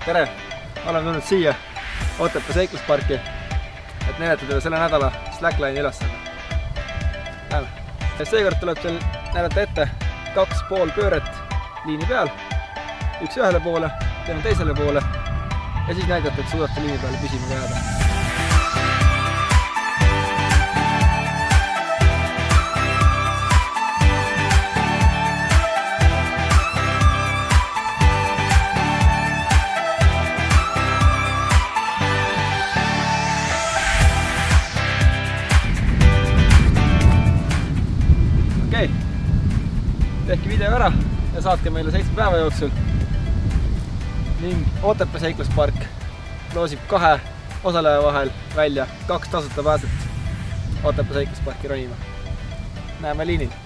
Tere! Olen tulnud siia Otepää seiklusparki, et näidata selle nädala slackline'i ülesanne. Seekord tuleb teil näidata ette 2 pool pööret liini peal, üks ühele poole, teine teisele poole ja siis näidata, et suudate liini peale püsima jääda. Okei, tehke video ära ja saatke meile 7 päeva jooksul ning Otepää seikluspark loosib 2 osaleja vahel välja 2 tasuta pääset Otepää seiklusparki ronima. Näeme liinil!